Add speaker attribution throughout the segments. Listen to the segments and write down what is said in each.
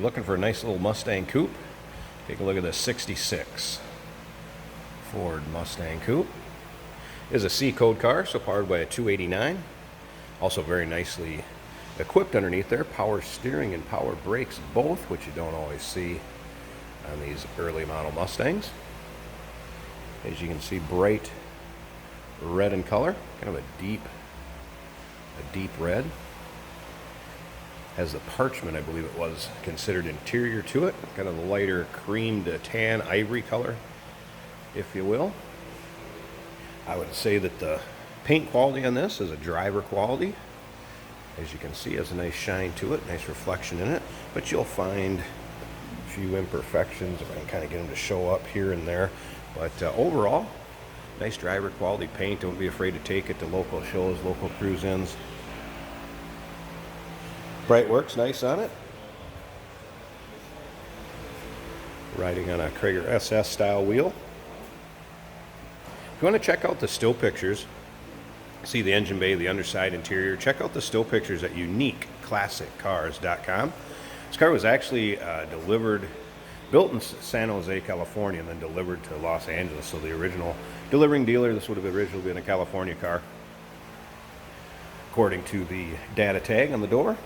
Speaker 1: looking for a nice little Mustang coupe, take a look at this 66 Ford Mustang coupe. It is a C-code car, so powered by a 289. Also very nicely equipped underneath there. Power steering and power brakes both, which you don't always see on these early model Mustangs. As you can see, bright red in color, kind of a deep red. Has the parchment, I believe it was, considered interior to it. Kind of the lighter creamed tan ivory color, if you will. I would say that the paint quality on this is a driver quality. As you can see, it has a nice shine to it, nice reflection in it, but you'll find a few imperfections, if I can kind of get them to show up here and there. But overall, nice driver quality paint. Don't be afraid to take it to local shows, local cruise-ins. Bright works nice on it. Riding on a Krager SS style wheel. If you want to check out the still pictures, see the engine bay, the underside interior, check out the still pictures at uniqueclassiccars.com. This car was actually built in San Jose, California, and then delivered to Los Angeles. So the original delivering dealer, this would have originally been a California car, according to the data tag on the door.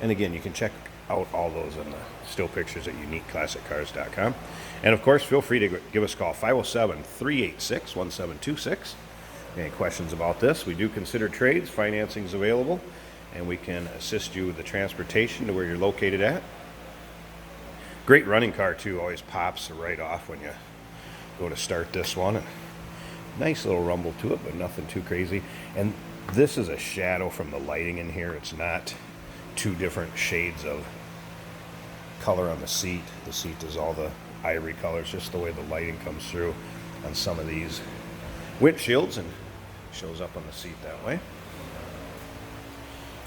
Speaker 1: And again, you can check out all those in the still pictures at uniqueclassiccars.com. And of course, feel free to give us a call, 507-386-1726. Any questions about this? We do consider trades. Financing is available, and we can assist you with the transportation to where you're located at. Great running car, too. Always pops right off when you go to start this one. And nice little rumble to it, but nothing too crazy. And this is a shadow from the lighting in here. It's not two different shades of color on the seat. The seat is all the ivory colors, just the way the lighting comes through on some of these windshields and shows up on the seat that way.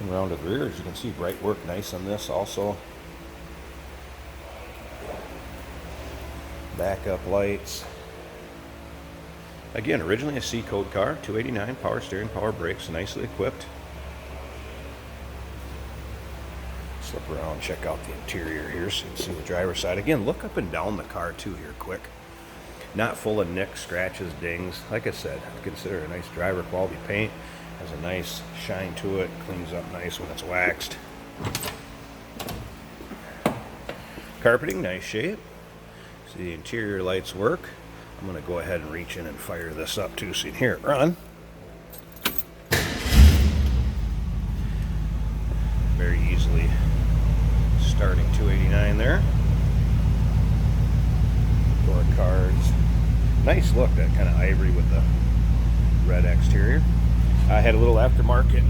Speaker 1: And around to the rear, as you can see, bright work nice on this also. Backup lights. Again, originally a C-code car, 289, power steering, power brakes, nicely equipped. Slip around, check out the interior here so you can see the driver's side. Again, look up and down the car too here quick. Not full of nicks, scratches, dings. Like I said, consider a nice driver quality paint. Has a nice shine to it, cleans up nice when it's waxed. Carpeting, nice shape. See the interior lights work. I'm going to go ahead and reach in and fire this up too so you can hear it run. Very easily starting 289 there. Door cards. Nice look, that kind of ivory with the red exterior. I had a little aftermarket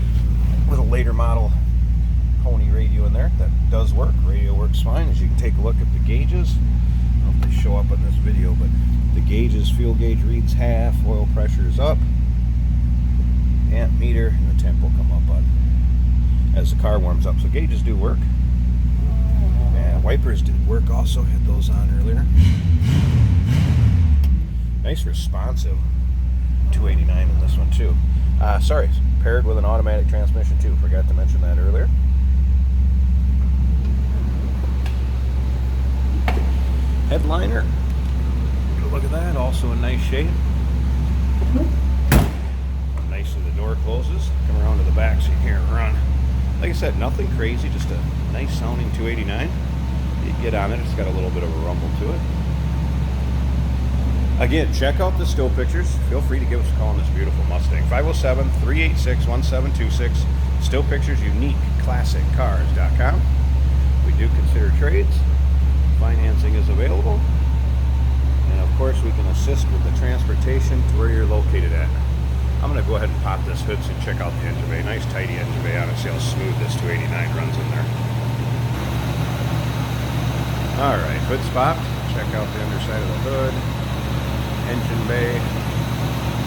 Speaker 1: with a later model Pony radio in there. That does work. Radio works fine. As you can take a look at the gauges. I don't know if they show up in this video, but the gauges, fuel gauge reads half, oil pressure is up, amp meter, and the temp will come up on as the car warms up. So gauges do work. And wipers did work also. Had those on earlier. Nice responsive 289 in this one too. Sorry, paired with an automatic transmission too. Forgot to mention that earlier. Headliner. Look at that, also in nice shape. Nicely the door closes. Come around to the back so you can hear it run. Like I said, nothing crazy, just a nice sounding 289. You get on it, it's got a little bit of a rumble to it. Again, check out the still pictures. Feel free to give us a call on this beautiful Mustang. 507-386-1726. Still pictures, uniqueclassiccars.com. We do consider trades. Financing is available. And of course, we can assist with the transportation to where you're located at. I'm going to go ahead and pop this hood so you check out the engine bay. Nice tidy engine bay on it. See how smooth this 289 runs in there. Alright, hood's popped. Check out the underside of the hood. Engine bay.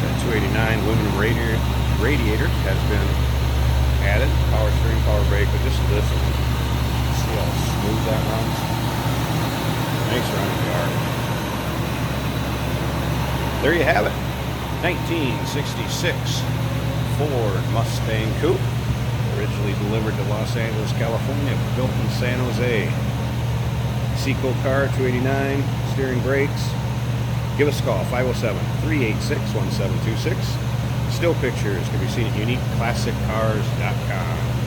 Speaker 1: That 289 aluminum radiator has been added. Power steering, power brake, but just listen. See how smooth that runs? Nice running car. There you have it. 1966 Ford Mustang Coupe. Originally delivered to Los Angeles, California. Built in San Jose. Sequel car, 289, steering brakes. Give us a call, 507-386-1726. Still pictures can be seen at uniqueclassiccars.com.